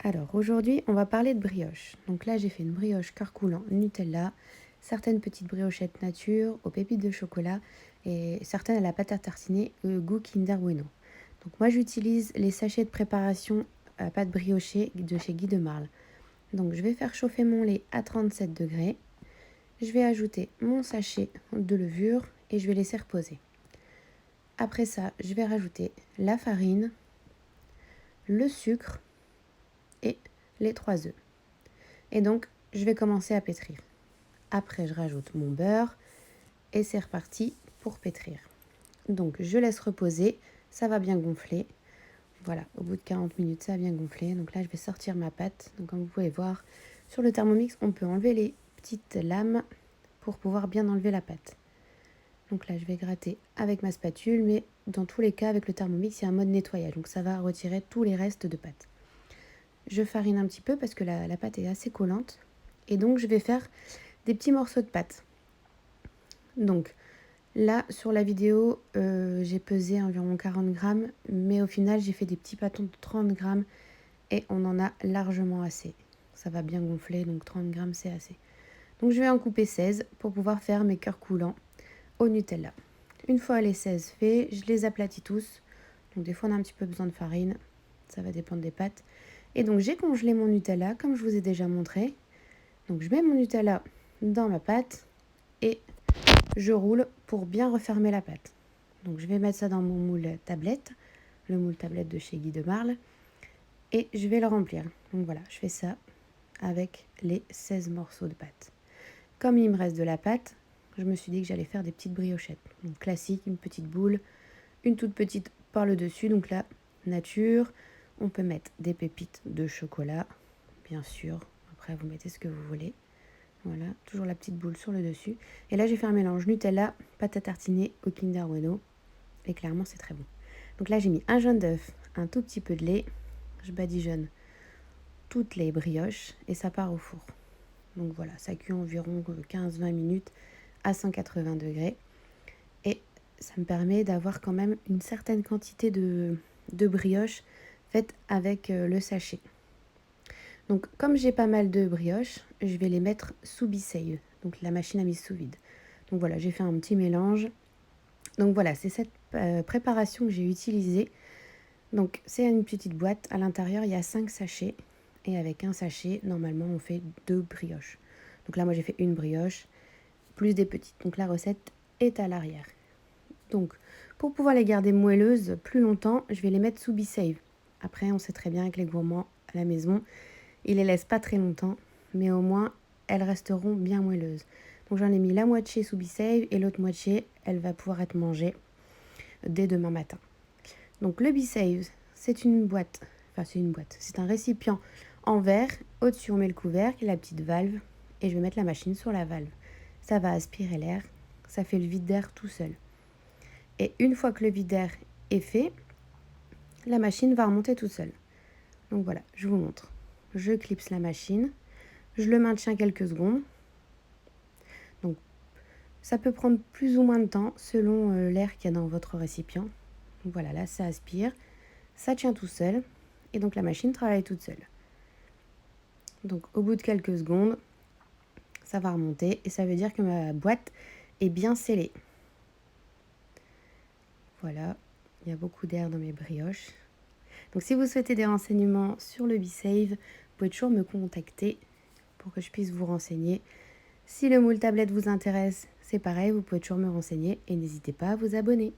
Alors aujourd'hui, on va parler de brioche. Donc là, j'ai fait une brioche cœur coulant Nutella, certaines petites briochettes nature aux pépites de chocolat et certaines à la pâte à tartiner goût Kinder Bueno. Donc moi, j'utilise les sachets de préparation à pâte briochée de chez Guy de Marle. Donc je vais faire chauffer mon lait à 37 degrés. Je vais ajouter mon sachet de levure et je vais laisser reposer. Après ça, je vais rajouter la farine, le sucre et les 3 œufs. Et donc, je vais commencer à pétrir. Après, je rajoute mon beurre et c'est reparti pour pétrir. Donc, je laisse reposer, ça va bien gonfler. Voilà, au bout de 40 minutes, ça a bien gonflé. Donc là, je vais sortir ma pâte. Donc, comme vous pouvez voir, sur le Thermomix, on peut enlever les petites lames pour pouvoir bien enlever la pâte. Donc là, je vais gratter avec ma spatule, mais dans tous les cas, avec le Thermomix, il y a un mode nettoyage. Donc, ça va retirer tous les restes de pâte. Je farine un petit peu parce que la pâte est assez collante. Et donc, je vais faire des petits morceaux de pâte. Donc, là, sur la vidéo, j'ai pesé environ 40 grammes, mais au final, j'ai fait des petits pâtons de 30 grammes et on en a largement assez. Ça va bien gonfler, donc 30 grammes, c'est assez. Donc, je vais en couper 16 pour pouvoir faire mes cœurs coulants au Nutella. Une fois les 16 faits, je les aplatis tous. Donc, des fois, on a un petit peu besoin de farine. Ça va dépendre des pâtes. Et donc, j'ai congelé mon Nutella, comme je vous ai déjà montré. Donc, je mets mon Nutella dans ma pâte et je roule pour bien refermer la pâte. Donc je vais mettre ça dans mon moule tablette, le moule tablette de chez Guy de Marle, et je vais le remplir. Donc voilà, je fais ça avec les 16 morceaux de pâte. Comme il me reste de la pâte, je me suis dit que j'allais faire des petites briochettes. Donc classique, une petite boule, une toute petite par le dessus, donc là, nature. On peut mettre des pépites de chocolat, bien sûr. Après, vous mettez ce que vous voulez. Voilà, toujours la petite boule sur le dessus. Et là, j'ai fait un mélange Nutella, pâte à tartiner au Kinder Bueno. Et clairement, c'est très bon. Donc là, j'ai mis un jaune d'œuf, un tout petit peu de lait. Je badigeonne toutes les brioches et ça part au four. Donc voilà, ça cuit environ 15-20 minutes à 180 degrés. Et ça me permet d'avoir quand même une certaine quantité de brioches faites avec le sachet. Donc comme j'ai pas mal de brioches, je vais les mettre sous Be-Save, donc la machine à mise sous vide. Donc voilà, j'ai fait un petit mélange. Donc voilà, c'est cette préparation que j'ai utilisée. Donc c'est une petite boîte, à l'intérieur il y a 5 sachets. Et avec un sachet, normalement on fait 2 brioches. Donc là moi j'ai fait une brioche, plus des petites. Donc la recette est à l'arrière. Donc pour pouvoir les garder moelleuses plus longtemps, je vais les mettre sous Be-Save. Après on sait très bien que les gourmands à la maison, ils les laissent pas très longtemps, mais au moins elles resteront bien moelleuses. Donc j'en ai mis la moitié sous Be-Save et l'autre moitié, elle va pouvoir être mangée dès demain matin. Donc le Be-Save, c'est une boîte, c'est un récipient en verre. Au-dessus on met le couvercle et la petite valve et je vais mettre la machine sur la valve. Ça va aspirer l'air, ça fait le vide d'air tout seul. Et une fois que le vide d'air est fait, la machine va remonter toute seule. Donc voilà, je vous montre. Je clipse la machine, je le maintiens quelques secondes. Donc ça peut prendre plus ou moins de temps selon l'air qu'il y a dans votre récipient. Donc voilà, là ça aspire, ça tient tout seul et donc la machine travaille toute seule. Donc au bout de quelques secondes, ça va remonter et ça veut dire que ma boîte est bien scellée. Voilà, il y a beaucoup d'air dans mes brioches. Donc si vous souhaitez des renseignements sur le Be-Save, vous pouvez toujours me contacter pour que je puisse vous renseigner. Si le moule tablette vous intéresse, c'est pareil, vous pouvez toujours me renseigner et n'hésitez pas à vous abonner.